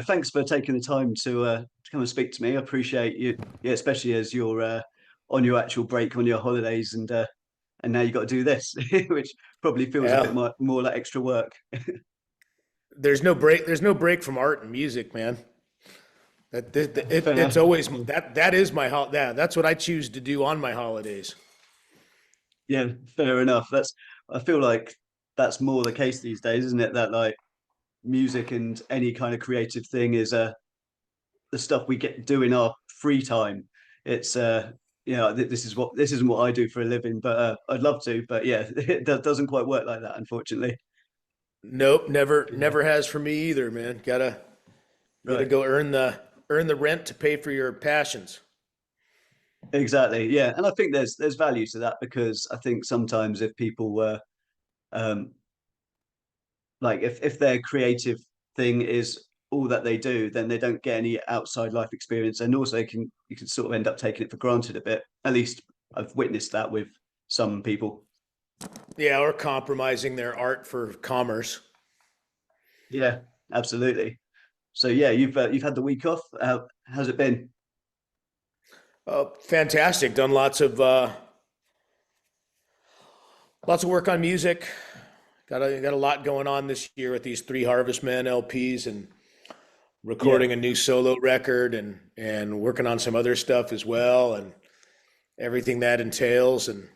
thanks for taking the time to come and speak to me. I appreciate you, yeah, especially as you're on your actual break on your holidays, and now you got to do this, which probably feels a bit Yeah. more like extra work. There's no break from art and music, man. It's Fair. always that is yeah, that's what I choose to do on my holidays. Yeah, fair enough. I feel like that's more the case these days, isn't it? That like music and any kind of creative thing is the stuff we get do in our free time. It's this isn't what I do for a living, but I'd love to. But yeah, it doesn't quite work like that, unfortunately. Nope, never Yeah. never has for me either, man. Gotta Right. go earn the rent to pay for your passions. Exactly. Yeah, and I think there's value to that because I think sometimes if people were um like if their creative thing is all that they do, then they don't get any outside life experience, and also you can sort of end up taking it for granted a bit. At least I've witnessed that with some people. Yeah, or compromising their art for commerce. Yeah, absolutely. So yeah, you've had the week off. How's it been? Fantastic. Done lots of work on music. Got a lot going on this year with these three Harvest Man LPs and Yeah, recording a new solo record and working on some other stuff as well and everything that entails and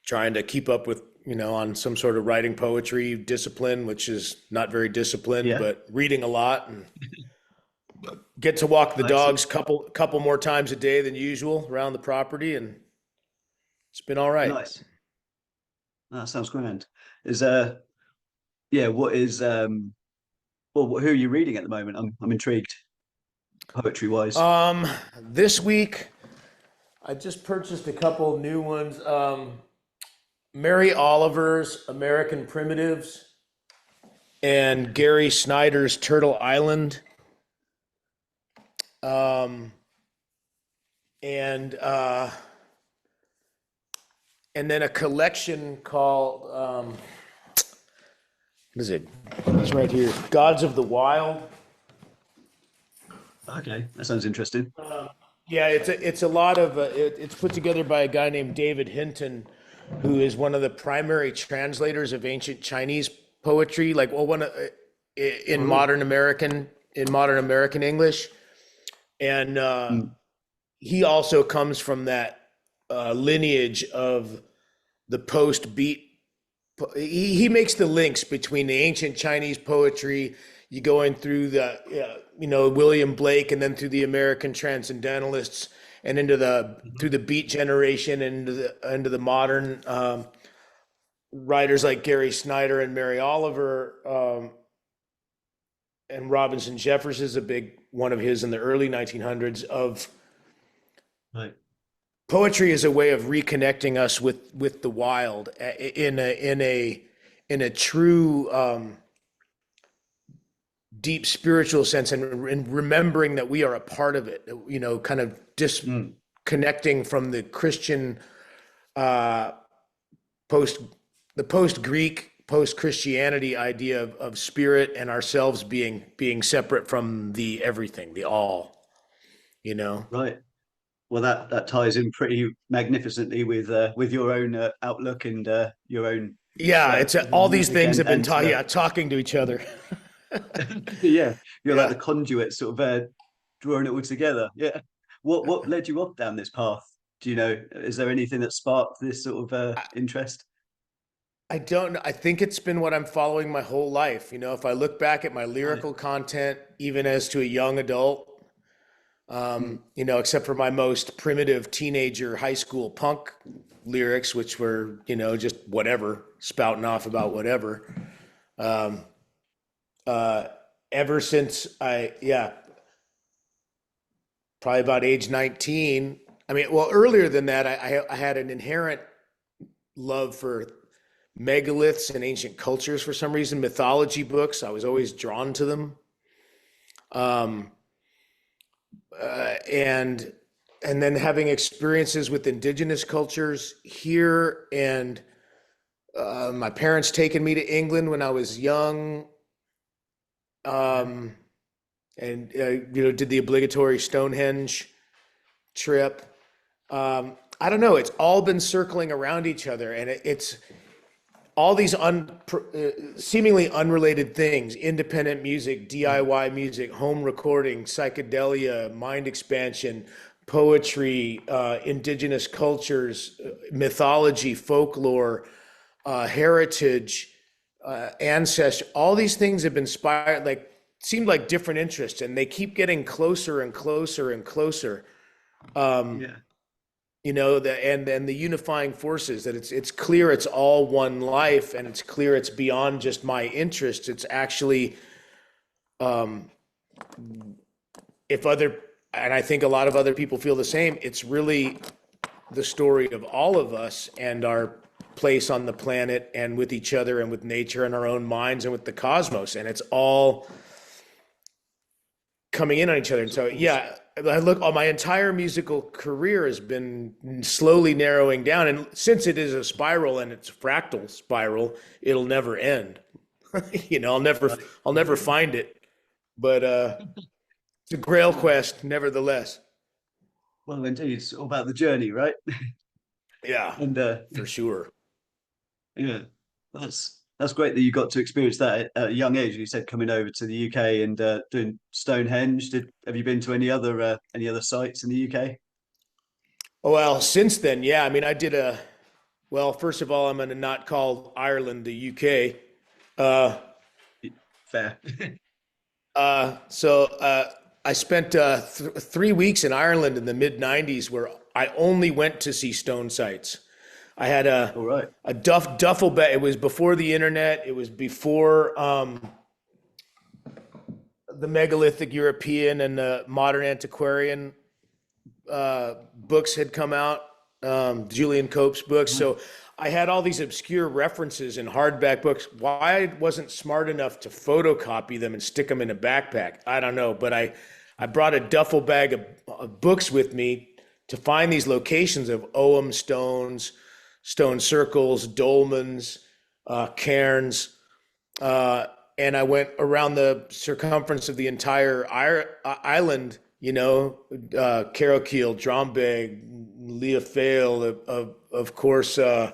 trying to keep up with on some sort of writing poetry discipline, which is not very disciplined, yeah, but reading a lot and get to walk the nice, dogs couple more times a day than usual around the property, and it's been all right. nice. That sounds grand. Is yeah, what is well, who are you reading at the moment? I'm intrigued, poetry wise. This week I just purchased a couple new ones. Mary Oliver's American Primitives and Gary Snyder's Turtle Island. Um, and and then a collection called what is it? It's right here. Gods of the Wild. Okay, that sounds interesting. Yeah, it's a lot of it's put together by a guy named David Hinton, who is one of the primary translators of ancient Chinese poetry, like well, one in Oh, modern American English, and mm, he also comes from that lineage of the post beat. He makes the links between the ancient Chinese poetry, you going through the William Blake, and then through the American transcendentalists, and into the mhm. through the Beat generation, and into the modern writers like Gary Snyder and Mary Oliver, and Robinson Jeffers is a big one of his in the early 1900s. Of Right. poetry as a way of reconnecting us with the wild in a true deep spiritual sense, and remembering that we are a part of it, kind of Mm, disconnecting from the Christian uh, post the post Greek post Christianity idea of spirit and ourselves being separate from the everything, the all. right. Well, that ties in pretty magnificently with your own outlook and your own Yeah, love it's for the all these music things have been and the talking to each other. yeah, you're like Yeah. the conduit, sort of drawing it all together. Yeah. What led you off down this path? Do you know? Is there anything that sparked this sort of interest? I don't know. I think it's been what I'm following my whole life. If I look back at my Right. lyrical content, even as to a young adult, Mm, except for my most primitive teenager high school punk lyrics, which were, just whatever, spouting off about whatever. Um, uh, Ever since yeah, probably about age 19. I mean, well, earlier than that, I had an inherent love for megaliths and ancient cultures for some reason, mythology books. I was always drawn to them. Um, and then having experiences with indigenous cultures here, and my parents taking me to England when I was young. yeah. Um, and did the obligatory Stonehenge trip. I don't know. It's all been circling around each other, and it's all these seemingly unrelated things: independent music, DIY music, home recording, psychedelia, mind expansion, poetry, indigenous cultures, mythology, folklore, heritage, ancestry. All these things have been inspired, like seemed like different interests, and they keep getting closer and closer and closer. Um, Yeah. and the unifying forces, that it's clear it's all one life, and it's clear it's beyond just my interests. It's actually, um, if other, and I think a lot of other people feel the same, it's really the story of all of us and our place on the planet and with each other and with nature and our own minds and with the cosmos. And it's all coming in on each other. And so, yeah, I look, my entire musical career has been slowly narrowing down. And since it is a spiral and it's a fractal spiral, it'll never end. Right. I'll never find it, but it's a grail quest nevertheless. Well, indeed, it's all about the journey, right? Yeah, And for sure. yeah, that's great that you got to experience that at a young age. You said coming over to the UK and doing Stonehenge. Did have you been to any other sites in the UK? Well, since then, yeah, I mean, well, first of all, I'm going to not call Ireland the UK. Uh, Fair. so I spent 3 weeks in Ireland in the mid '90s, where I only went to see stone sites. I had All right. a duffel bag. It was before the internet. It was before the megalithic European and the modern antiquarian books had come out, Julian Cope's books. So I had all these obscure references in hardback books. Why I wasn't smart enough to photocopy them and stick them in a backpack, I don't know. But I brought a duffel bag of books with me to find these locations of Ogham stones, stone circles, dolmens, cairns. And I went around the circumference of the entire island, Carrowkeel, Drombeg, Leah Fail, of course, um,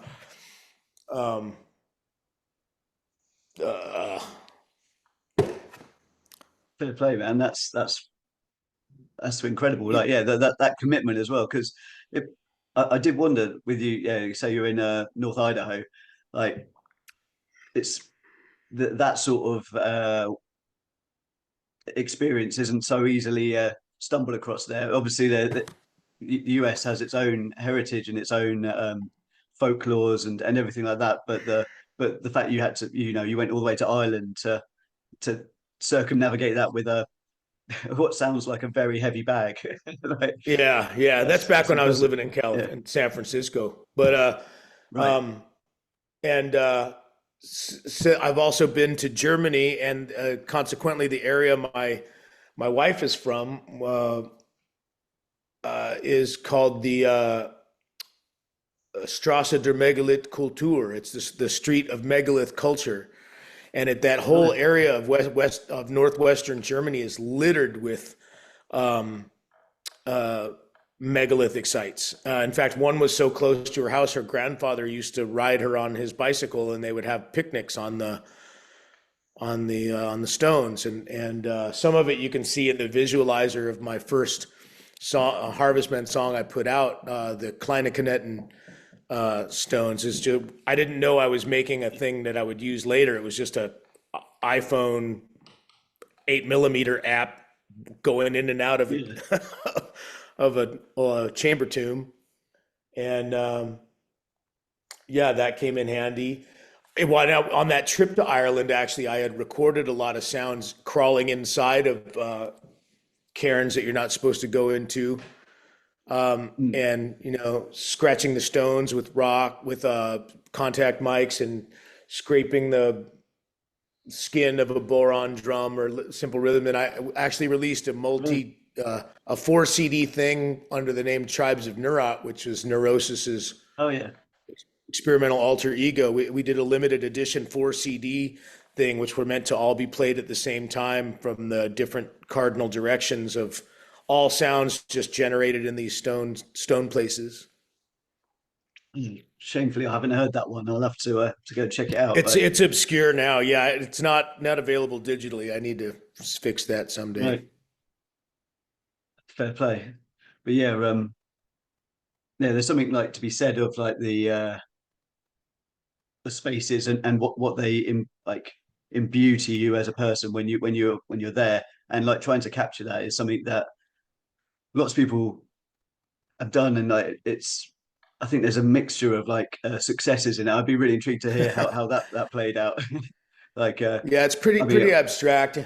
uh, Fair play, man. That's incredible. Like, yeah, that commitment as well. Because I did wonder with you. Yeah, you say you're in North Idaho, like it's that sort of experience isn't so easily stumbled across there. Obviously, the US has its own heritage and its own folklores and everything like that. But the fact you had to, you went all the way to Ireland to circumnavigate that with a what sounds like a very heavy bag. Like, yeah, yeah. That's back that's when I was impressive. living in Yeah, in San Francisco. But right. um, and so I've also been to Germany, and consequently, the area my wife is from is called the Strasse der Megalith Kultur. It's the street of megalith culture, and that whole Right. area of west of northwestern Germany is littered with um, uh, megalithic sites. In fact, one was so close to her house, her grandfather used to ride her on his bicycle, and they would have picnics on the stones, and some of it you can see in the visualizer of my first song, Harvestman song I put out, the Kleine stones. Is just, I didn't know I was making a thing that I would use later. It was just a iPhone 8 millimeter app going in and out of Yeah. it of a chamber tomb, and yeah, that came in handy. Now, on that trip to Ireland, actually, I had recorded a lot of sounds crawling inside of cairns that you're not supposed to go into, Mm. and scratching the stones with rock with contact mics and scraping the skin of a boron drum or simple rhythm. And I actually released Right. a 4 CD thing under the name Tribes of Neurot, which was Neurosis's Oh yeah. experimental alter ego. We did a limited edition 4 CD thing, which were meant to all be played at the same time from the different cardinal directions of all sounds just generated in these stone places. Shamefully, I haven't heard that one. I'll have to go check it out. It's obscure now. Yeah, it's not available digitally. I need to fix that someday. Right, fair play. But yeah, yeah, there's something like to be said of like the spaces and what they like imbue to you as a person when you're there, and like trying to capture that is something that lots of people have done, and like it's I think there's a mixture of like successes in it. I'd be really intrigued to hear how that played out. like Yeah, it's I mean, pretty abstract.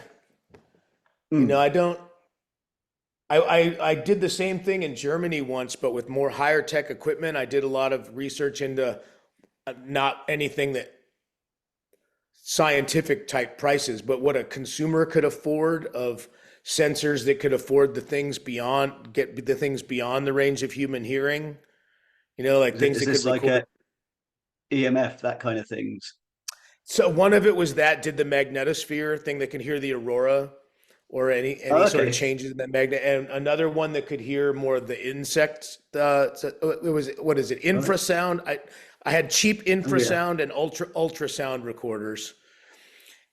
mm, I don't. I did the same thing in Germany once, but with more higher tech equipment. I did a lot of research into not anything that scientific type prices, but what a consumer could afford of sensors that could afford get the things beyond the range of human hearing. Like things is that could this like record. a EMF, that kind of things? So one of it was that did the magnetosphere thing that can hear the aurora or any Oh, sort of okay. changes in the magnet, and another one that could hear more of the insects. It was what is it? Right. Infrasound. I had cheap Oh yeah. infrasound and ultrasound recorders,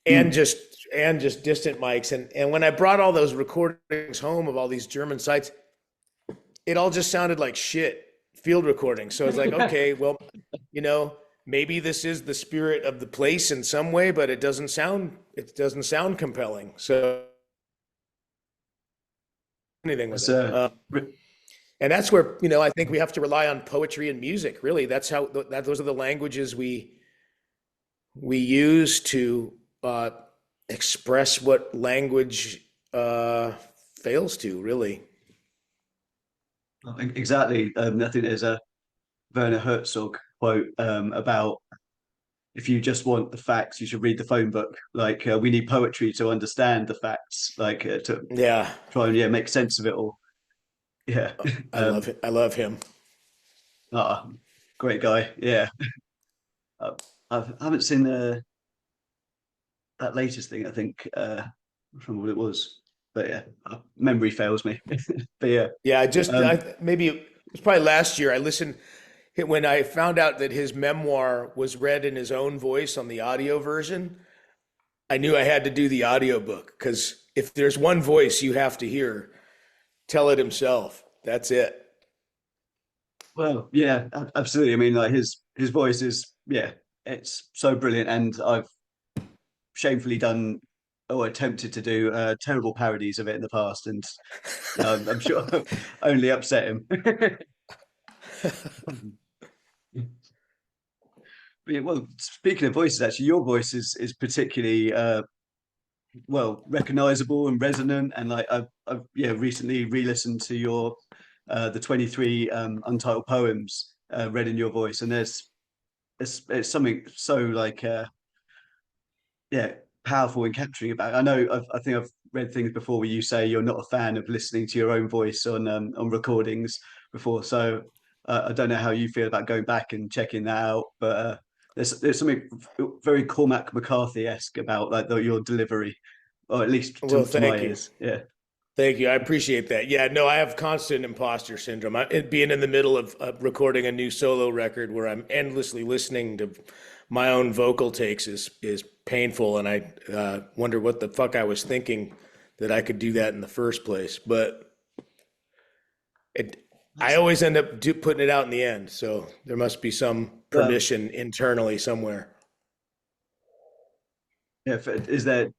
and Mm. just distant mics. And when I brought all those recordings home of all these German sites, it all just sounded like shit field recordings. So it's like, okay, well, you know, maybe this is the spirit of the place in some way, but it doesn't sound compelling. So anything with It's it. re- And that's where, I think we have to rely on poetry and music. Really, that's how those are the languages we use to express what language fails to. Really, exactly. I think there's a Werner Herzog quote about if you just want the facts, you should read the phone book. Like we need poetry to understand the facts, like to yeah. try and make sense of it all. Yeah. I love it. I love him. Ah, great guy. Yeah. I haven't seen that latest thing. I think I don't remember what it was, but yeah, memory fails me. But yeah, Yeah, um, maybe it was probably last year. I listened when I found out that his memoir was read in his own voice on the audio version. I knew I had to do the audiobook because if there's one voice you have to hear, tell it himself. That's it. well, yeah, absolutely. I mean, like his voice is yeah, it's so brilliant, and I've shamefully done or attempted to do terrible parodies of it in the past, and I'm sure I've only upset him. Yeah, well, speaking of voices, actually, your voice is particularly well recognizable and resonant, and like I've yeah recently re-listened to your the 23 untitled poems read in your voice, and it's something so like yeah powerful in capturing about it. I know I think I've read things before where you say you're not a fan of listening to your own voice on recordings before, so I don't know how you feel about going back and checking that out, but there's something very Cormac McCarthy-esque about like your delivery, or at least Well, to my thank you. ears. Yeah. Thank you. I appreciate that. Yeah, no, I have constant imposter syndrome. Being in the middle of recording a new solo record where I'm endlessly listening to my own vocal takes is painful, and I wonder what the fuck I was thinking that I could do that in the first place. But I That's, always end up putting it out in the end. So there must be some well, permission internally somewhere. yeah. Is there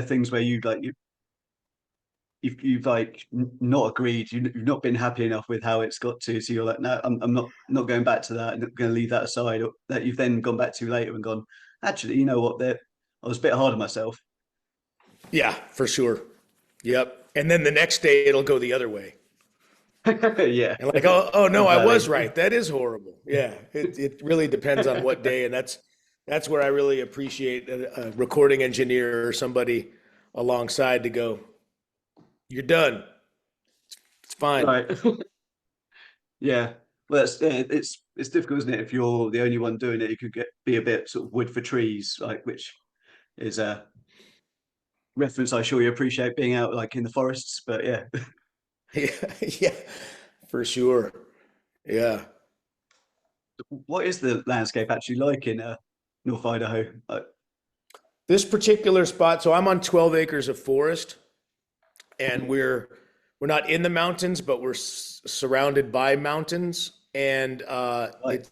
things where you've like not agreed, you've not been happy enough with how it's got to, so you're like, no, I'm not going back to that. I'm going to leave that aside. Or that you've then gone back to later and gone, actually, you know what? There, I was a bit hard on myself. Yeah, for sure. Yep. And then the next day it'll go the other way. Yeah, And like, oh no, I was exactly. right. That is horrible. Yeah, it really depends on what day, and that's where I really appreciate a recording engineer or somebody alongside to go. You're done. It's fine. Right. Yeah. Well, it's difficult, isn't it? If you're the only one doing it, you could be a bit sort of wood for trees, like which is a reference I sure you appreciate being out like in the forests. But yeah, Yeah, yeah, for sure. Yeah. what is the landscape actually like in North Idaho? This particular spot, so I'm on 12 acres of forest, and we're not in the mountains, but we're surrounded by mountains, and Right.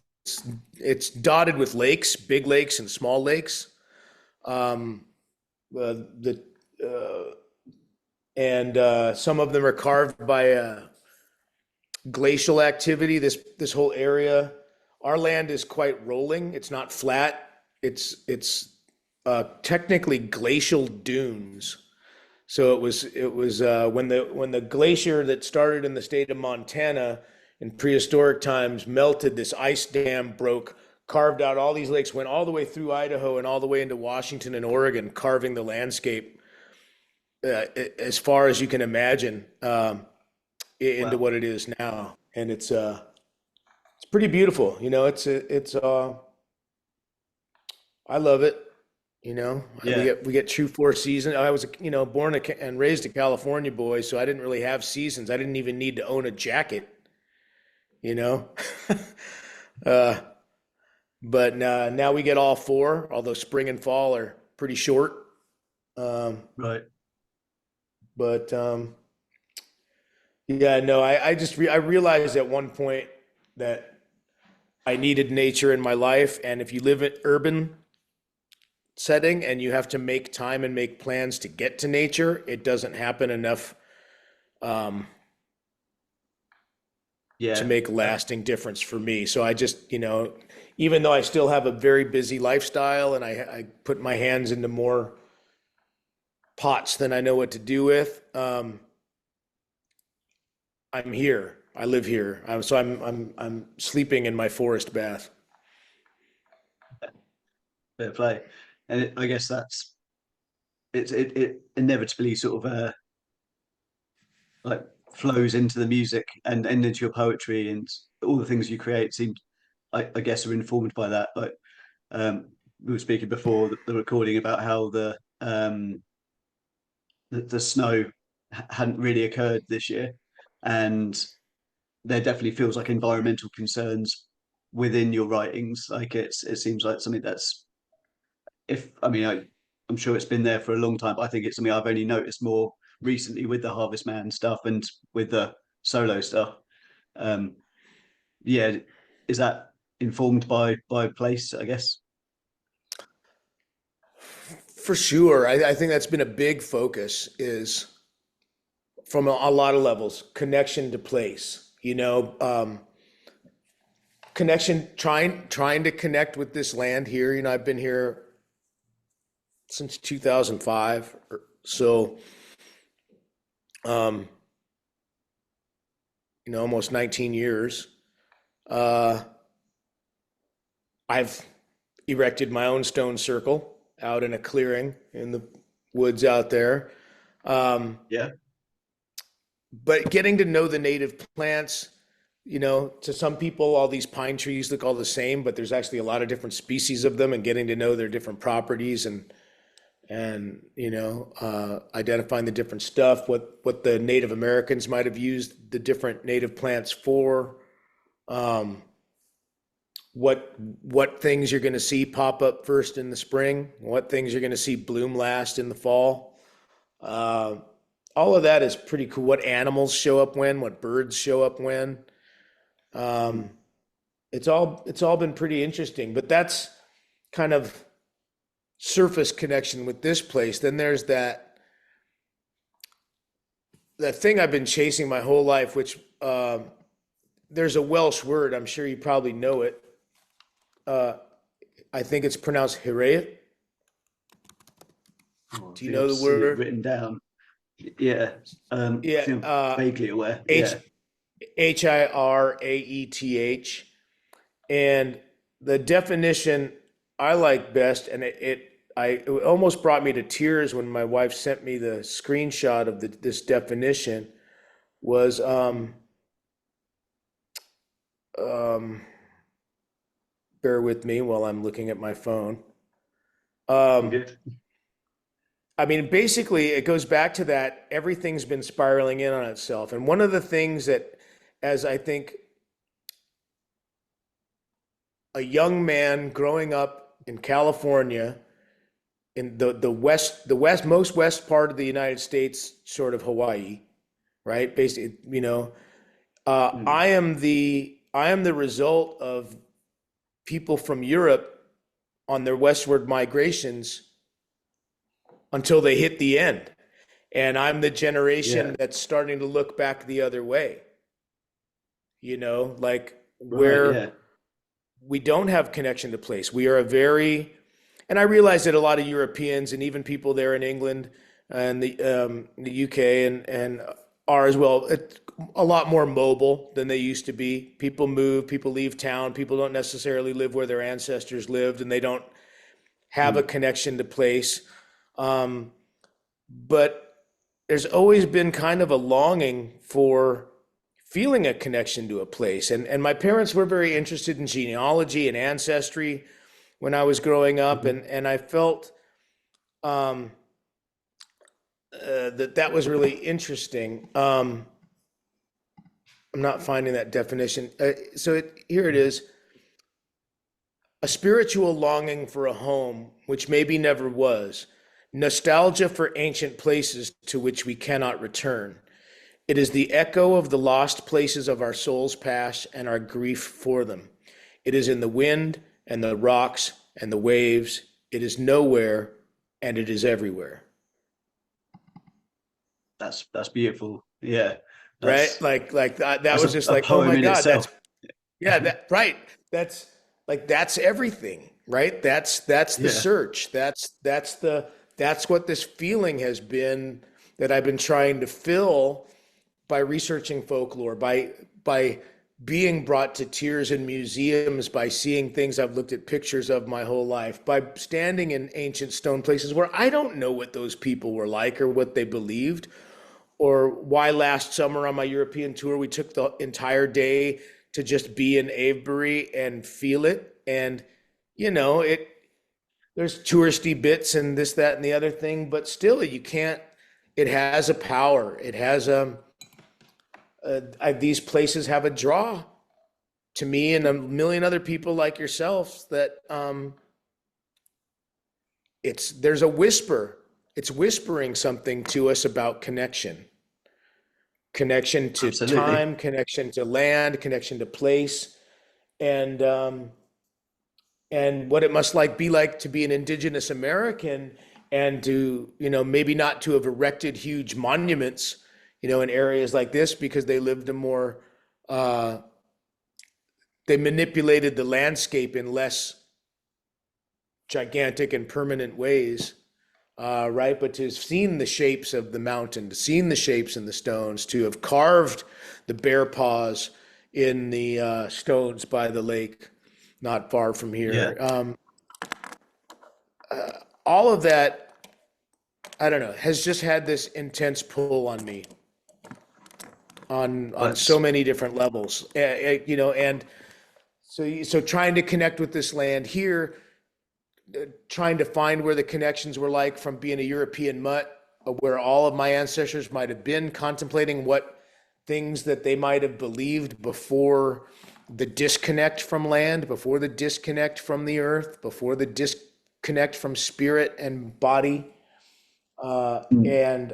it's dotted with lakes, big lakes and small lakes. Um, the and Some of them are carved by glacial activity. This whole area, our land is quite rolling. It's not flat. It's technically glacial dunes. So it was when the glacier that started in the state of Montana in prehistoric times melted, this ice dam broke, carved out all these lakes, went all the way through Idaho and all the way into Washington and Oregon, carving the landscape as far as you can imagine, into Wow. what it is now. And it's pretty beautiful. I love it. We Yeah. get true four seasons. I was, born and raised a California boy, so I didn't really have seasons. I didn't even need to own a jacket, you know. uh, but now we get all four, although spring and fall are pretty short. Um, Right. but yeah, no, I realized at one point that I needed nature in my life, and if you live in urban setting and you have to make time and make plans to get to nature, it doesn't happen enough um, to Yeah. make lasting difference for me. So I just, even though I still have a very busy lifestyle and I put my hands into more pots than I know what to do with, I'm here. I live here. So I'm sleeping in my forest bath. Fair play. And I guess it inevitably sort of like flows into the music and into your poetry and all the things you create seem I guess are informed by that. Like we were speaking before the recording about how the snow hadn't really occurred this year, and there definitely feels like environmental concerns within your writings. Like it seems like something that's if I mean I'm sure it's been there for a long time, but I think it's something I've only noticed more recently with the Harvest Man stuff and with the solo stuff. Um, yeah, is that informed by place? I guess. For sure. I think that's been a big focus is from a lot of levels, connection to place, connection, trying to connect with this land here. I've been here since 2005, so um, almost 19 years. Uh, I've erected my own stone circle out in a clearing in the woods out there. Um, Yeah. but getting to know the native plants, to some people, all these pine trees look all the same, but there's actually a lot of different species of them, and getting to know their different properties and identifying the different stuff, what the Native Americans might have used the different native plants for, um, what things you're going to see pop up first in the spring, what things you're going to see bloom last in the fall. Uh, all of that is pretty cool. What animals show up when, what birds show up when. Um, it's all been pretty interesting, but that's kind of surface connection with this place. Then there's that thing I've been chasing my whole life, which there's a Welsh word. I'm sure you probably know it. Uh, I think it's pronounced Hiraeth. Oh, Do I you think I've know the seen it word? written down. Yeah. I Yeah, think I'm vaguely aware. H Yeah. Hiraeth. And the definition I like best, and it almost brought me to tears when my wife sent me the screenshot of this definition, was um, bear with me while I'm looking at my phone. You Um, good? I mean, basically, it goes back to that everything's been spiraling in on itself. And one of the things that, as I think a young man growing up in California, in the most west part of the United States, sort of Hawaii, right? Basically, Mm. I am the result of people from Europe on their westward migrations until they hit the end. And I'm the Yeah. generation that's starting to look back the other way, like Right. where Yeah. we don't have connection to place. We are a very, and I realize that a lot of Europeans and even people there in England and the UK and are as well, a lot more mobile than they used to be. People move, people leave town, people don't necessarily live where their ancestors lived, and they don't have a Mm. connection to place. Um, but there's always been kind of a longing for feeling a connection to a place. And my parents were very interested in genealogy and ancestry when I was growing up, Mhm. and I felt um, that was really interesting. I'm not finding that definition. Here it is: a spiritual longing for a home, which maybe never was, nostalgia for ancient places to which we cannot return. It is the echo of the lost places of our souls past and our grief for them. It is in the wind and the rocks and the waves. It is nowhere and it is everywhere. That's beautiful. Yeah. Right? That's Like that that's was just a like, oh poem my in God, itself. that's yeah, that right. That's that's everything, right? That's the Yeah. search. That's what this feeling has been that I've been trying to fill by researching folklore, by being brought to tears in museums, by seeing things I've looked at pictures of my whole life, by standing in ancient stone places where I don't know what those people were like or what they believed, or why last summer on my European tour we took the entire day to just be in Avebury and feel it. And it there's touristy bits and this, that, and the other thing, but still you can't. It has a power. It has these places have a draw to me and a million other people like yourself that there's a whisper. It's whispering something to us about connection to Absolutely. time, connection to land, connection to place, and what it must be like to be an indigenous American and to maybe not to have erected huge monuments in areas like this because they lived a more uh, they manipulated the landscape in less gigantic and permanent ways, right? But to have seen the shapes of the mountain, to seen the shapes in the stones, to have carved the bear paws in the stones by the lake, not far from Yeah. here. All of that, I don't know, has just had this intense pull on me on so That's many different levels. And so trying to connect with this land here, trying to find where the connections were like from being a European mutt, where all of my ancestors might have been, contemplating what things that they might have believed before the disconnect from land, before the disconnect from the earth, before the disconnect from spirit and body. mm. And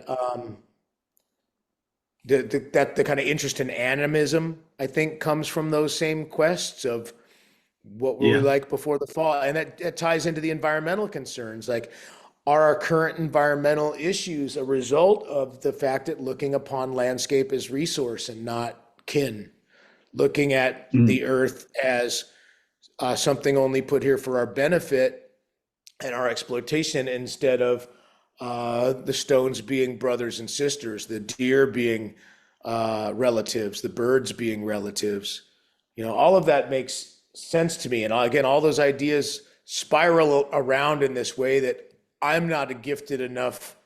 the kind of interest in animism, I think, comes from those same quests of what were we Yeah. like before the fall? And that ties into the environmental concerns. Like, are our current environmental issues a result of the fact that looking upon landscape as resource and not kin? Looking at Mm. the earth as something only put here for our benefit and our exploitation instead of the stones being brothers and sisters, the deer being relatives, the birds being relatives. All of that makes sense to me. And again, all those ideas spiral around in this way that I'm not a gifted enough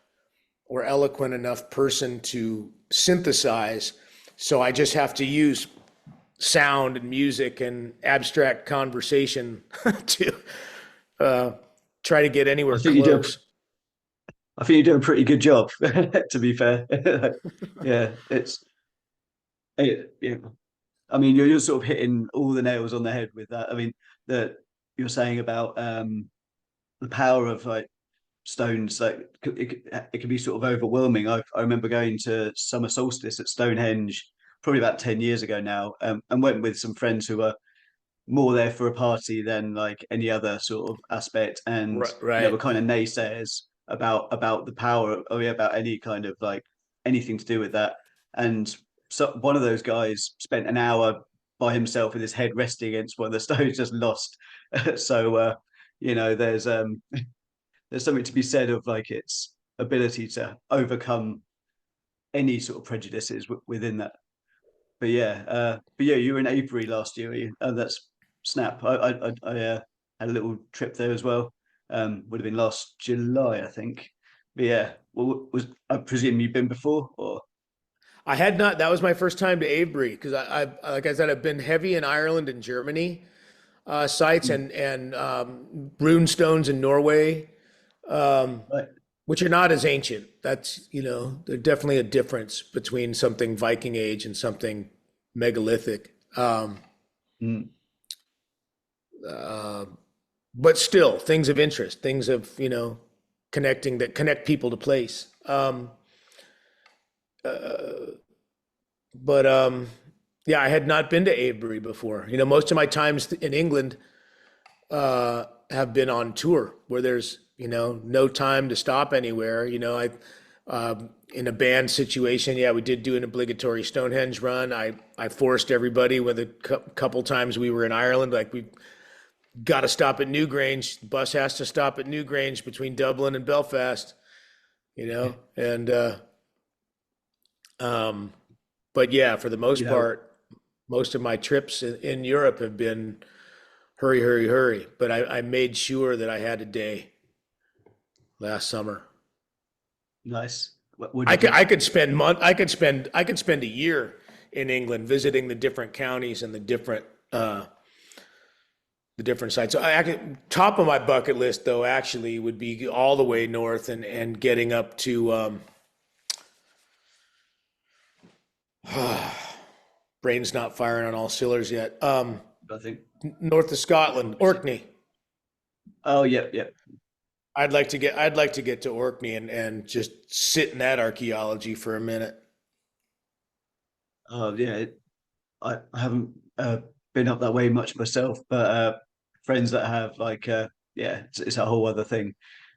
or eloquent enough person to synthesize. So I just have to use sound and music and abstract conversation to uh, try to get I anywhere think you do. close. I think you're doing a pretty good job, to be fair. Yeah, yeah. I mean, you're sort of hitting all the nails on the head with that. I mean, that you're saying about the power of like stones, like it can be sort of overwhelming. I remember going to summer solstice at Stonehenge probably about 10 years ago now, and went with some friends who were more there for a party than like any other sort of aspect, and Right, we're right. kind of naysayers about the power of, yeah, about any kind of like anything to do with that. And so one of those guys spent an hour by himself with his head resting against one of the stones, just lost. So there's something to be said of like its ability to overcome any sort of prejudices within that. But yeah, you were in Avery last year. That's snap. I had a little trip there as well. Would have been last July, I think. But yeah, well, was I presume you've been before, or I had not. That was my first time to Avebury because like I said, I've been heavy in Ireland and Germany sites mm, and rune stones in Norway, right? which are not as ancient. That's there's definitely a difference between something Viking age and something megalithic. Mm, Uh, but still, things of interest, things of connecting that connect people to place. But yeah, I had not been to Avebury before. Most of my times in England have been on tour where there's no time to stop anywhere. I in a band situation, yeah, we did do an obligatory Stonehenge run. I forced everybody with a couple times we were in Ireland, like we got to stop at Newgrange. The bus has to stop at Newgrange between Dublin and Belfast. And um, but yeah, for the you most know, part, most of my trips in Europe have been hurry, hurry, hurry. But I made sure that I had a day last summer. nice. What did you? I could spend I could spend a year in England visiting the different counties and the different sites. So top of my bucket list though actually would be all the way north and getting up to brain's not firing on all cylinders yet. I think. North of Scotland, Orkney. Oh, yeah, yeah. I'd like to get to Orkney and just sit in that archaeology for a minute. Oh, yeah. I haven't been up that way much myself, but friends that have, like, yeah, it's a whole other thing.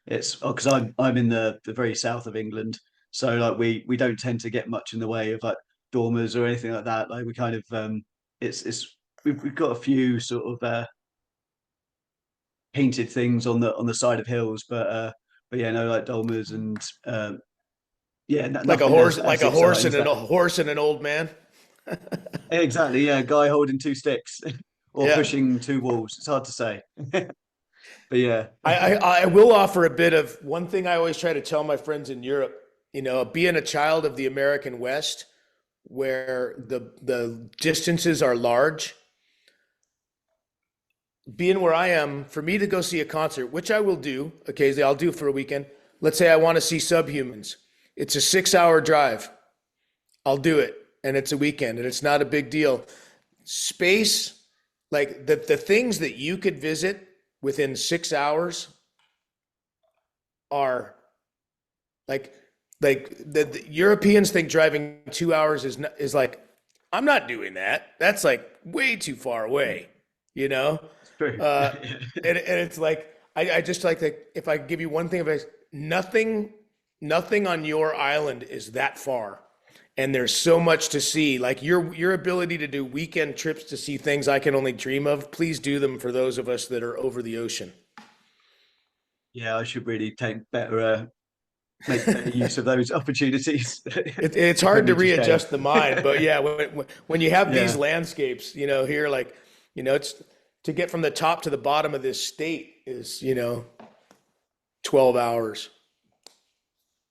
It's because I'm in the very south of England, so like we don't tend to get much in the way of like dormers or anything like that. Like we kind of it's we've got a few sort of painted things on the side of hills, but yeah, no, like dolmens and yeah, nothing Like as a horse exciting and as that. a horse and an old man. Exactly, yeah, guy holding two sticks or Yeah. pushing two walls. It's hard to say, but yeah, I will offer a bit of one thing I always try to tell my friends in Europe, being a child of the American West, where the distances are large, being where I am, for me to go see a concert, which I will do occasionally, I'll do for a weekend. Let's say I want to see Subhumans. It's a 6 hour drive. I'll do it. And it's a weekend and it's not a big deal. Space, like the things that you could visit within 6 hours are like the Europeans think driving 2 hours is like, I'm not doing that. That's like way too far away, you know? it's true. Uh, and it's like, I just like that. If I give you one thing of advice, nothing on your island is that far. And there's so much to see. Like your ability to do weekend trips to see things I can only dream of. Please do them for those of us that are over the ocean. Yeah, I should really take better make better use of those opportunities It's if I hard to need to scale. readjust the mind, but yeah, when you have these Yeah, landscapes, here, like, it's to get from the top to the bottom of this state is, 12 hours.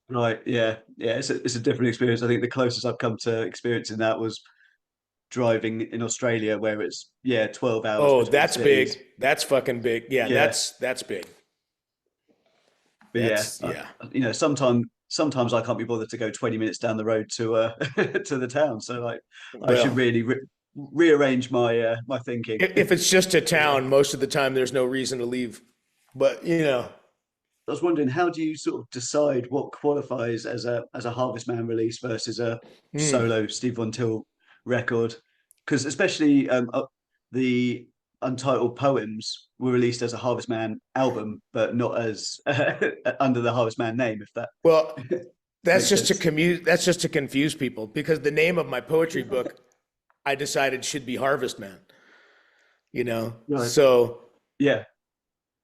right. Yeah, yeah. It's a different experience. I think the closest I've come to experiencing that was driving in Australia, where it's yeah 12 hours Oh, between that's big. cities. That's fucking big. Yeah, Yeah, that's big. but yeah, Yeah. sometimes I can't be bothered to go 20 minutes down the road to to the town. So like, I should Well, really rearrange my thinking. if it's just a town, most of the time there's no reason to leave. But I was wondering, how do you sort of decide what qualifies as a Harvest Man release versus a hmm. solo Steve Von Till record? Because especially the Untitled Poems were released as a Harvest Man album, but not as under the Harvest Man name, if that Well, that's makes just to sense. commute. That's just to confuse people because the name of my poetry book, I decided should be Harvest Man. Right. Yeah.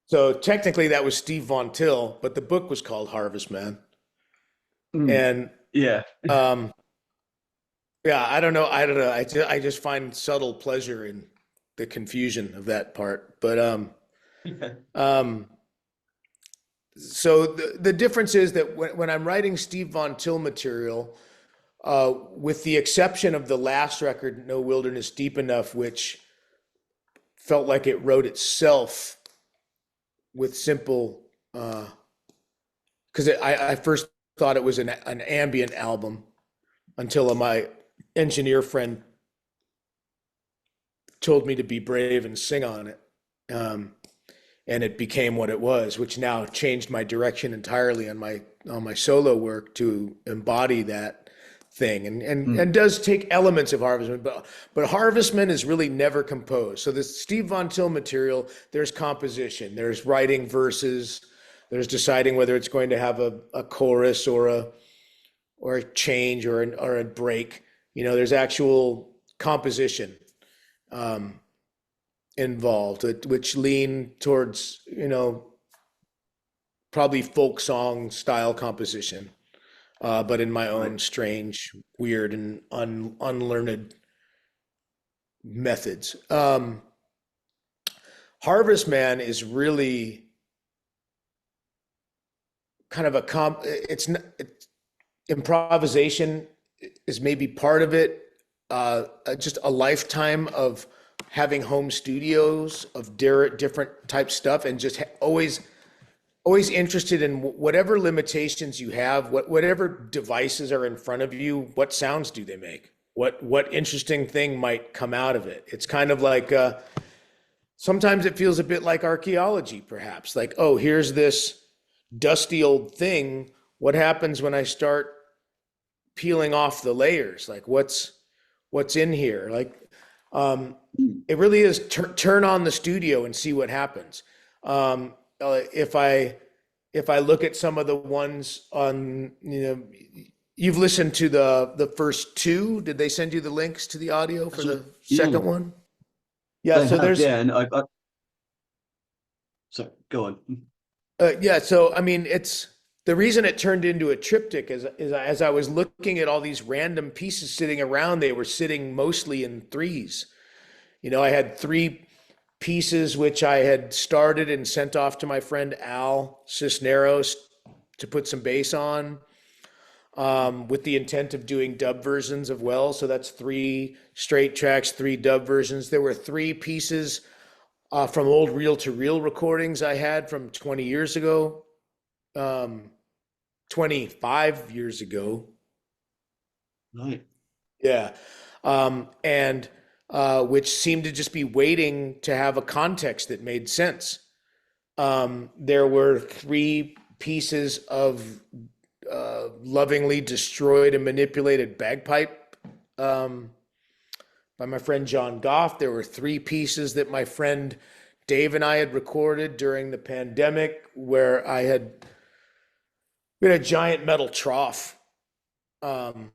So technically that was Steve Von Till, but the book was called Harvest Man. Mm. And Yeah. um, yeah, I don't know. I just find subtle pleasure in the confusion of that part. But um, so the difference is that when I'm writing Steve Von Till material, with the exception of the last record, No Wilderness Deep Enough, which felt like it wrote itself with simple, because I first thought it was an ambient album until my engineer friend told me to be brave and sing on it. And it became what it was, which now changed my direction entirely on my solo work to embody that thing, and Mm. does take elements of Harvestman, but Harvestman is really never composed. So the Steve Von Till material, there's composition, there's writing verses, there's deciding whether it's going to have a chorus or a change or a break. There's actual composition um, involved, which lean towards probably folk song style composition, but in my Right. own strange, weird, and unlearned methods. Harvest Man is really kind of it's not, improvisation is maybe part of it. Just a lifetime of having home studios of different type stuff, and just always interested in whatever limitations you have, whatever devices are in front of you, what sounds do they make? What interesting thing might come out of it? It's kind of like sometimes it feels a bit like archaeology, perhaps. Like, oh, here's this dusty old thing. What happens when I start peeling off the layers? Like, what's in here? Like, Mm. it really is turn on the studio and see what happens. If I look at some of the ones on, you've listened to the first two. Did they send you the links to the audio for So, the yeah, second one? Yeah. they So have. there's Yeah, and so go on. yeah. So I mean, it's the reason it turned into a triptych is as I was looking at all these random pieces sitting around, they were sitting mostly in threes. I had three pieces which I had started and sent off to my friend Al Cisneros to put some bass on, with the intent of doing dub versions of well. So that's three straight tracks, three dub versions. There were three pieces from old reel to reel recordings I had from 20 years ago, 25 years ago. Right. Yeah. And which seemed to just be waiting to have a context that made sense. There were three pieces of lovingly destroyed and manipulated bagpipe by my friend John Goff. There were three pieces that my friend Dave and I had recorded during the pandemic where we had a giant metal trough um,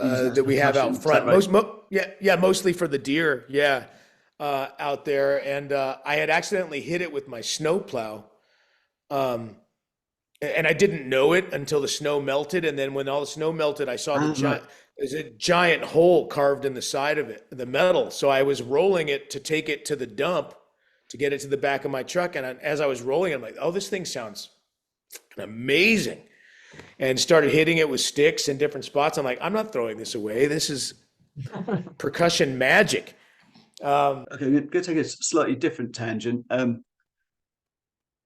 Using that as that we have percussion. out Is that front. right? Yeah, mostly for the deer. Yeah, out there, and I had accidentally hit it with my snowplow, um, and I didn't know it until the snow melted. And then when all the snow melted, I saw Right. there's a giant hole carved in the side of it, the metal. So I was rolling it to take it to the dump to get it to the back of my truck, and as I was rolling, I'm like, oh, this thing sounds amazing. And started hitting it with sticks in different spots. I'm like, I'm not throwing this away. This is percussion magic. Okay, we're going to take a slightly different tangent.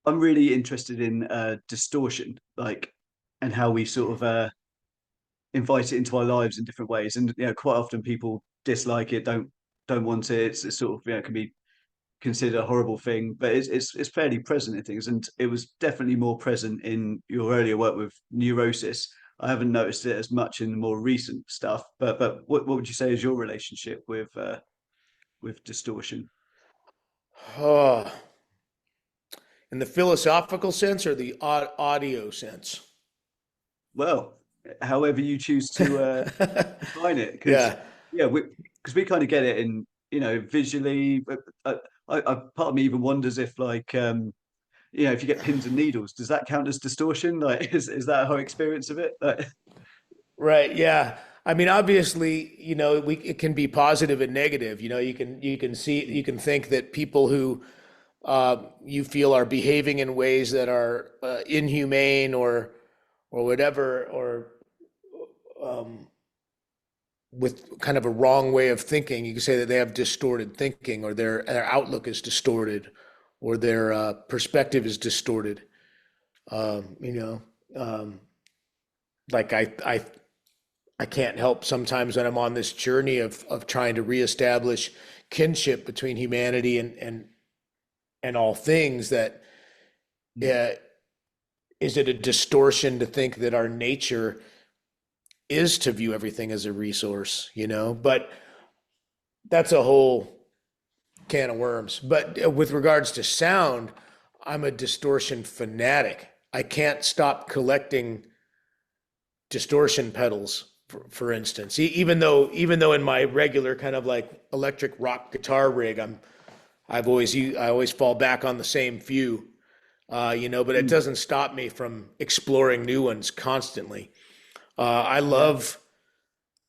I'm really interested in distortion, like, and how we sort of invite it into our lives in different ways. And quite often people dislike it, don't want it. It's sort of can be considered a horrible thing, but it's fairly present in things, and it was definitely more present in your earlier work with neurosis. I haven't noticed it as much in the more recent stuff, but what would you say is your relationship with distortion? Oh, in the philosophical sense or the audio sense? Well, however you choose to define it, because Yeah. yeah, we kind of get it in visually. But part of me even wonders if like if you get pins and needles, does that count as distortion? Like, is that how experience of it? Like, Right. Yeah. I mean, obviously, it can be positive and negative. You can think that people who you feel are behaving in ways that are inhumane or whatever, or um, with kind of a wrong way of thinking. You can say that they have distorted thinking, or their outlook is distorted, or their perspective is distorted. Um, you know, um, like I can't help sometimes when I'm on this journey of trying to reestablish kinship between humanity and all things, that uh, is it a distortion to think that our nature is to view everything as a resource, but that's a whole can of worms. But with regards to sound, I'm a distortion fanatic. I can't stop collecting distortion pedals, for instance. Even though in my regular kind of like electric rock guitar rig, I always fall back on the same few, but it doesn't stop me from exploring new ones constantly. Uh, I yeah, love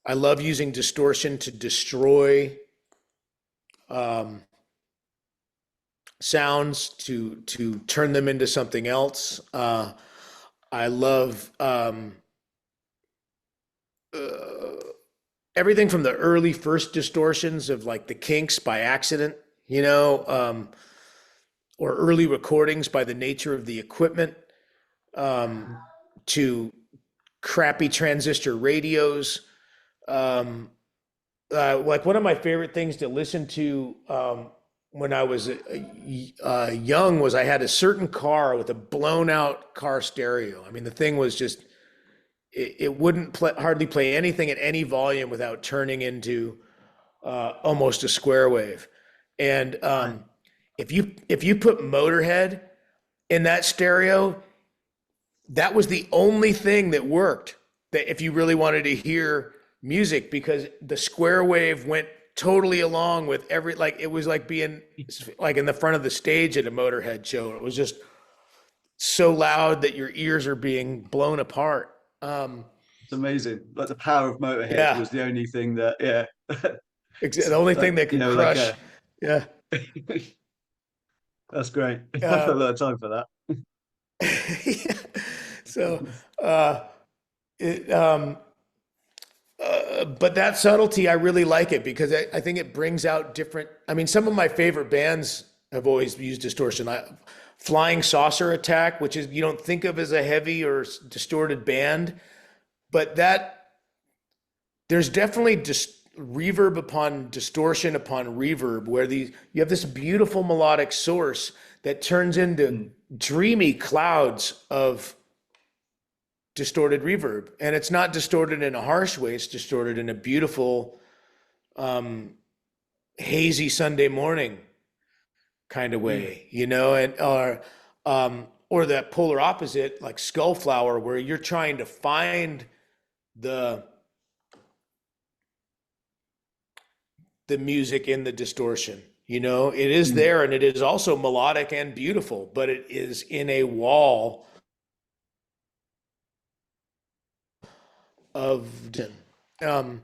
I love using distortion to destroy um, sounds, to turn them into something else. I love uh, everything from the early first distortions of like the Kinks by accident, you know, um, or early recordings by the nature of the equipment, um, to crappy transistor radios. Um, like one of my favorite things to listen to when I was young was I had a certain car with a blown out car stereo. I mean, the thing was just it wouldn't hardly play anything at any volume without turning into almost a square wave. And right. if you put Motorhead in that stereo, that was the only thing that worked. That if you really wanted to hear music, because the square wave went totally along with every, like it was like being like in the front of the stage at a Motorhead show. It was just so loud that your ears are being blown apart. It's amazing. Like the power of Motorhead Yeah, was the only thing that, yeah, the only like thing that could like crush. Yeah. that's great. I've got Uh, a lot of time for that. so, uh, it, but that subtlety, I really like it because I think it brings out different. I mean, some of my favorite bands have always used distortion. Flying Saucer Attack, which is you don't think of as a heavy or distorted band, but that there's definitely reverb upon distortion upon reverb, where you have this beautiful melodic source that turns into Mm. dreamy clouds of distorted reverb, and it's not distorted in a harsh way. It's distorted in a beautiful, um, hazy Sunday morning kind of Mm. way, and or that polar opposite, like Skullflower, where you're trying to find the the music in the distortion. It is Mm. there, and it is also melodic and beautiful, but it is in a wall of um,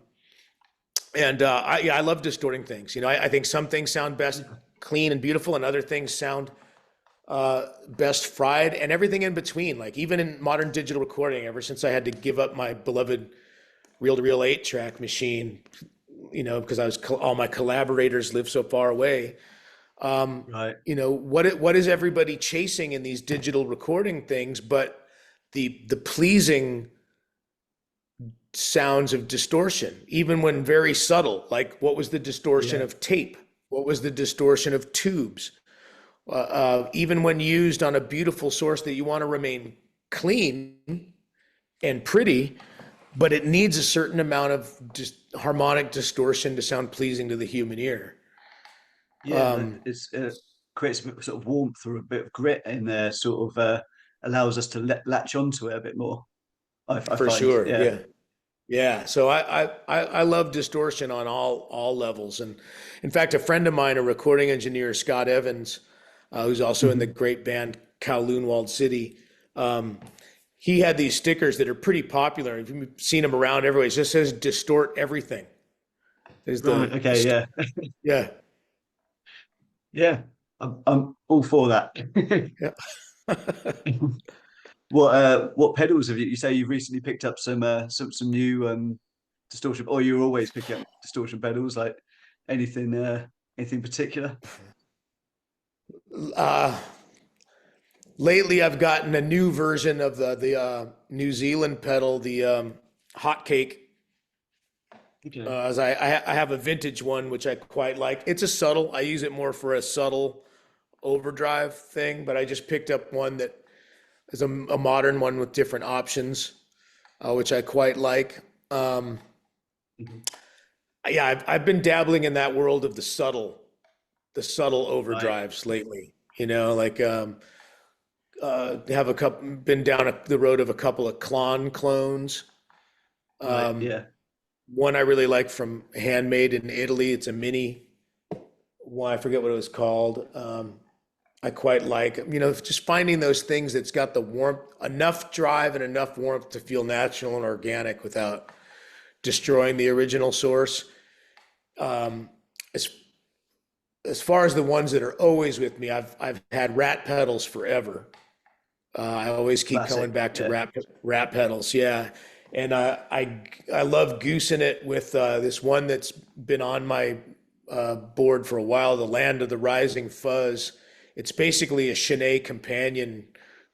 and I love distorting things. I think some things sound best clean and beautiful, and other things sound best fried, and everything in between. Like even in modern digital recording, ever since I had to give up my beloved reel-to-reel 8-track machine, because all my collaborators live so far away. Right. What is everybody chasing in these digital recording things, but the pleasing sounds of distortion, even when very subtle. Like, what was the distortion Yeah. of tape? What was the distortion of tubes? Even when used on a beautiful source that you want to remain clean and pretty, but it needs a certain amount of just harmonic distortion to sound pleasing to the human ear. Yeah, it's creates a bit of sort of warmth or a bit of grit in there, sort of allows us to latch onto it a bit more. I For find, sure. yeah. Yeah. Yeah, so I love distortion on all levels, and in fact, a friend of mine, a recording engineer, Scott Evans, who's also in the Mhm. great band Kowloon City, um, he had these stickers that are pretty popular. You've seen them around everywhere. It just says "distort everything." Is Right. Okay. Yeah. yeah, Yeah. I'm all for that. yeah. What pedals have you say you've recently picked up some new distortion, or you're always picking up distortion pedals, like anything anything particular? uh, Lately, I've gotten a new version of the New Zealand pedal, the Hot Cake. Okay. As I have a vintage one which I quite like. It's a subtle. I use it more for a subtle overdrive thing, but I just picked up one that is a modern one with different options, which I quite like. Um, Mhm. yeah, I've been dabbling in that world of the subtle Right. overdrives lately. Like have a couple been down the road of a couple of clones. Right. Um, Yeah. One I really like from Handmade in Italy. It's a mini one. I forget what it was called. I quite like, just finding those things that's got the warmth, enough drive and enough warmth to feel natural and organic without destroying the original source. Um, as as far as the ones that are always with me, I've had rat pedals forever. I always keep Classic. coming back to Yeah. rat pedals, yeah. And I love goosing it with this one that's been on my board for a while, the Land of the Rising Fuzz. It's basically a Shanae companion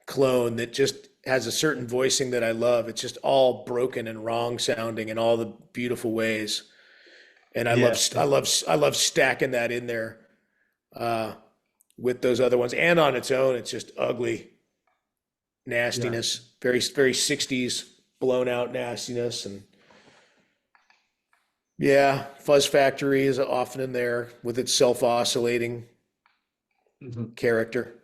clone that just has a certain voicing that I love. It's just all broken and wrong sounding in all the beautiful ways, and Yeah. I love stacking that in there uh, with those other ones, and on its own, it's just ugly Yeah. nastiness, very 60s blown out nastiness. And yeah, Fuzz Factory is often in there with its self oscillating Mhm. character.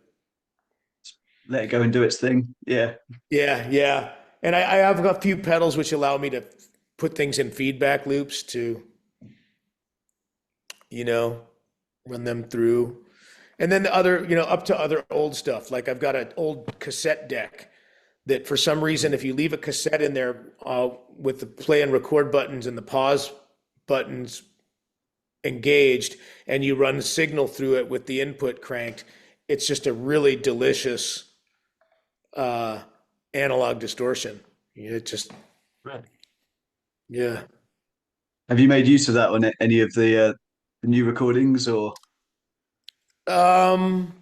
Let it go and do its thing. Yeah. Yeah, yeah. And I have a few pedals which allow me to put things in feedback loops to, you know, run them through. And then the other, up to other old stuff. Like I've got an old cassette deck that for some reason, if you leave a cassette in there with the play and record buttons and the pause buttons engaged, and you run the signal through it with the input cranked, it's just a really delicious uh, analog distortion. It just, Right. yeah. Have you made use of that on any of the new recordings or? Um,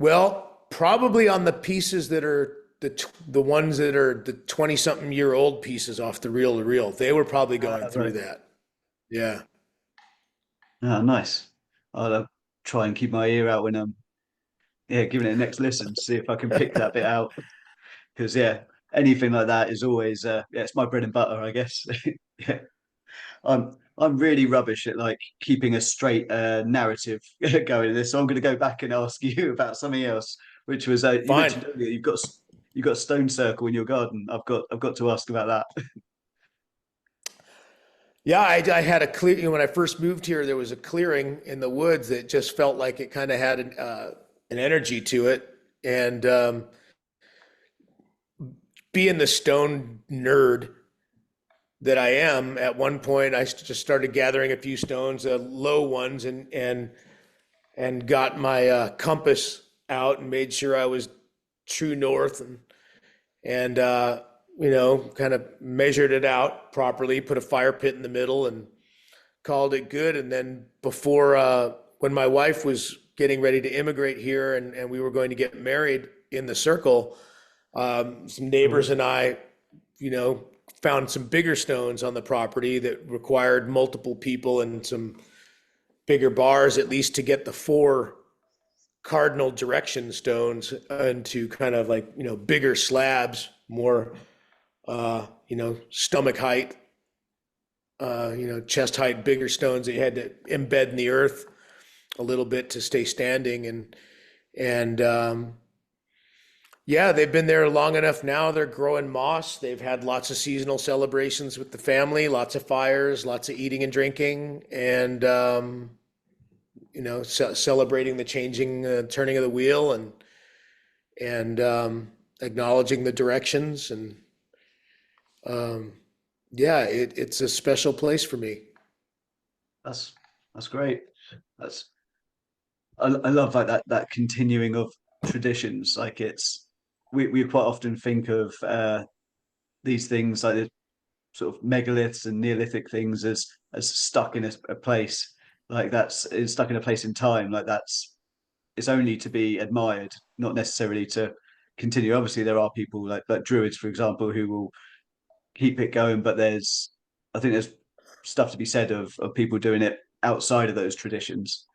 well, probably on the pieces that are the ones that are the 20 something year old pieces off the reel to reel. They were probably going through Right. that. Yeah. Oh, nice. I'll try and keep my ear out when I'm yeah giving it a next listen, see if I can pick that bit out. Because yeah, anything like that is always yeah, it's my bread and butter, I guess. Yeah, I'm really rubbish at like keeping a straight narrative going in this. So I'm going to go back and ask you about something else, which was you Fine. mentioned earlier you've got a stone circle in your garden. I've got to ask about that. Yeah, I had a clear, when I first moved here, there was a clearing in the woods that just felt like it kind of had an energy to it. And being the stone nerd that I am, at one point, I just started gathering a few stones, low ones, and got my compass out and made sure I was true north and kind of measured it out properly, put a fire pit in the middle and called it good. And then when my wife was getting ready to immigrate here, and we were going to get married in the circle, some neighbors and I, you know, found some bigger stones on the property that required multiple people and some bigger bars, at least to get the four cardinal direction stones into kind of like, you know, bigger slabs, more, you know, stomach height, you know, chest height, bigger stones that you had to embed in the earth a little bit to stay standing. And yeah, they've been there long enough now. They're growing moss. They've had lots of seasonal celebrations with the family, lots of fires, lots of eating and drinking, and you know, celebrating the changing, turning of the wheel, and acknowledging the directions. And yeah, it's a special place for me. That's great. That's I love like that continuing of traditions. Like it's we quite often think of these things like the sort of megaliths and Neolithic things as stuck in a place, like that's is stuck in a place in time. Like that's it's only to be admired, not necessarily to continue. Obviously, there are people like Druids, for example, who will keep it going, but I think there's stuff to be said of people doing it outside of those traditions.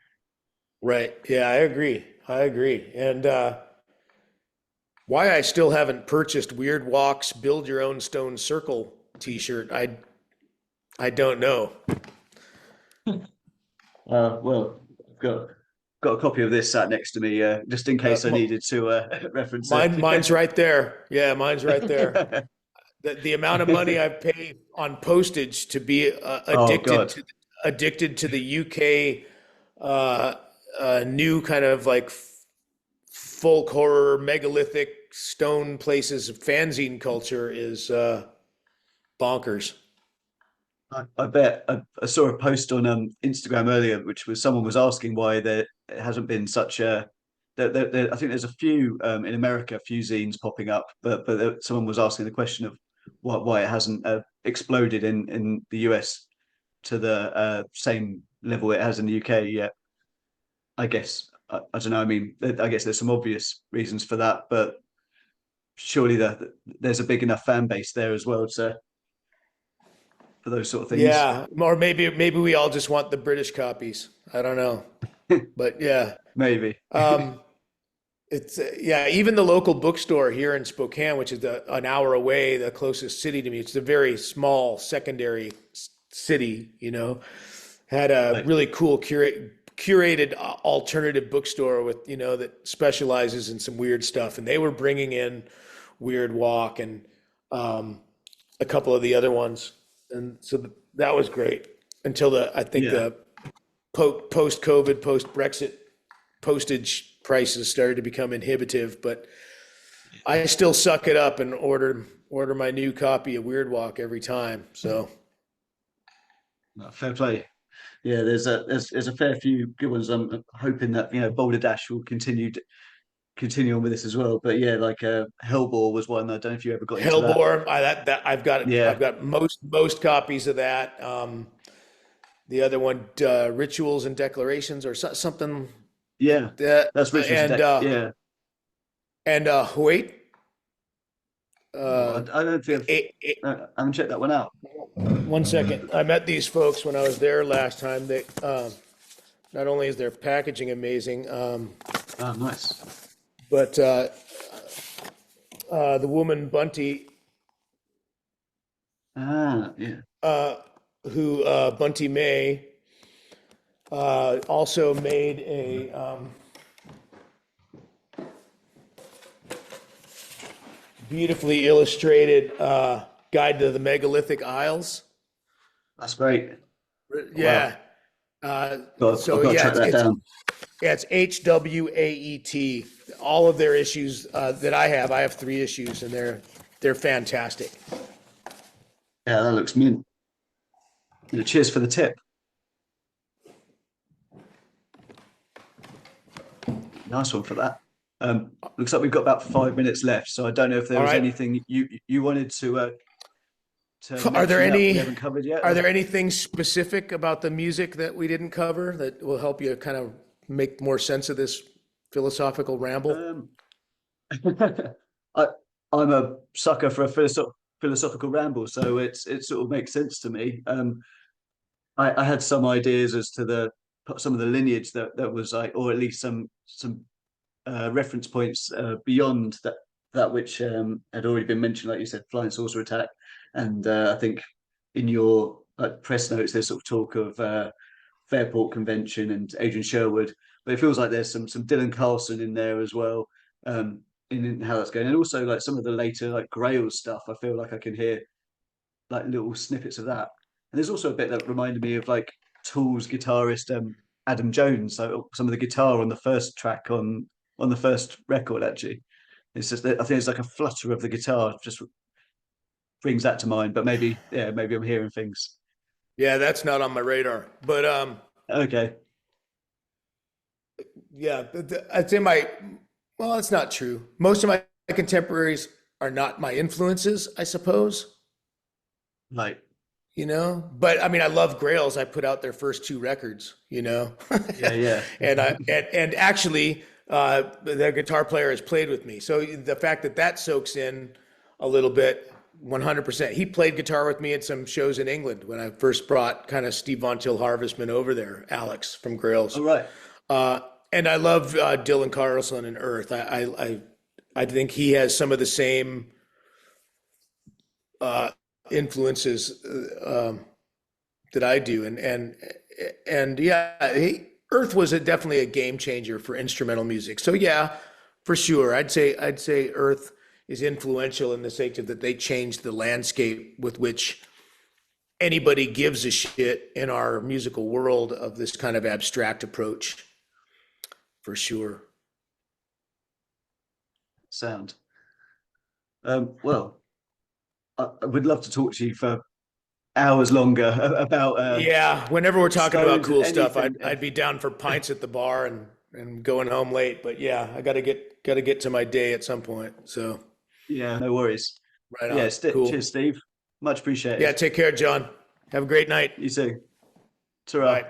Right. Yeah, I agree. I agree. And why I still haven't purchased Weird Walks Build Your Own Stone Circle t-shirt, I don't know. Well, I've got a copy of this sat next to me, just in case I needed to reference it. Mine's right there. Yeah, mine's right there. The amount of money I've paid on postage to be Oh God. addicted to the UK new kind of like folk horror megalithic stone places fanzine culture is bonkers. I bet I saw a post on Instagram earlier, which was someone was asking why there hasn't been such a. I think there's a few in America, a few zines popping up, but someone was asking the question of why it hasn't exploded in the US to the same level it has in the UK yet. I guess I don't know. I mean, I guess there's some obvious reasons for that, but surely there's a big enough fan base there as well to for those sort of things. Yeah, or maybe we all just want the British copies. I don't know, but yeah. Maybe. Um, It's yeah, even the local bookstore here in Spokane, which is an hour away, the closest city to me. It's a very small secondary city, you know, had a Like, really cool curated alternative bookstore with, you know, that specializes in some weird stuff, and they were bringing in Weird Walk and um, a couple of the other ones, and so that was great until I think yeah. the post COVID, post Brexit postage prices started to become inhibitive, but I still suck it up and order my new copy of Weird Walk every time. So No, fair play. Yeah, there's a fair few good ones. I'm hoping that Boulder Dash will continue on with this as well. But yeah, like Hellbore was one. I don't know if you ever got into that. Hellbore, that I've Yeah, got most copies of that. The other one, Rituals and Declarations, or something. yeah, That that's Rituals and and Deck. Yeah, wait, oh, uh, I don't think I haven't checked that one out. one second. I met these folks when I was there last time. They not only is their packaging amazing, Oh, nice. but the woman Bunty, Ah, yeah, uh, who Bunty May, also made a beautifully illustrated guide to the megalithic isles. that's great. Wow, Yeah. Uh, I've so got to yeah, track that down. it's HWAET. All of their issues that I have 3 issues, and they're fantastic. Yeah, that looks mint. Yeah, cheers for the tip. Nice one for that. Looks like we've got about 5 minutes left, so I don't know if there All was right. anything you wanted to Are there mention that we any haven't covered yet. are there anything specific about the music that we didn't cover that will help you kind of make more sense of this philosophical ramble? Um, I I'm a sucker for a philosophical ramble, so it sort of makes sense to me. I had some ideas as to the some of the lineage that was like, or at least some reference points beyond that which had already been mentioned, like you said, flying saucer attack, and I think in your press notes there's sort of talk of Fairport Convention and Adrian Sherwood, but it feels like there's some Dylan Carlson in there as well, in how that's going, and also like some of the later like Grail stuff. I feel like I can hear like little snippets of that, and there's also a bit that reminded me of like Tool's guitarist Adam Jones. So some of the guitar on the first track on the first record actually, it's just I think it's like a flutter of the guitar just brings that to mind. But maybe yeah, maybe I'm hearing things. Yeah, that's not on my radar. But Okay. yeah, I'd say my, well, that's not true. Most of my contemporaries are not my influences, I suppose, Like, you know. But I mean, I love Grails. I put out their first two records, you know, yeah, yeah. and actually, their guitar player has played with me. So the fact that that soaks in a little bit, 100%. He played guitar with me at some shows in England when I first brought kind of Steve Von Till Harvestman over there, Alex from Grails. All right. Uh, and I love Dylan Carlson and Earth. I think he has some of the same uh, influences that I do, and yeah, Earth was definitely a game changer for instrumental music. So yeah, for sure, I'd say Earth is influential in the sense that they changed the landscape with which anybody gives a shit in our musical world of this kind of abstract approach, for sure. Sound. Well, I would love to talk to you for hours longer about Yeah, whenever we're talking about Stones, cool stuff, anything. I'd be down for pints at the bar and going home late. But yeah, I gotta get to my day at some point. So Yeah, no worries. right Yeah, on. Cool. cheers, Steve. Much Yeah, appreciated. take care, John. Have a great night. You too. Ta Bye.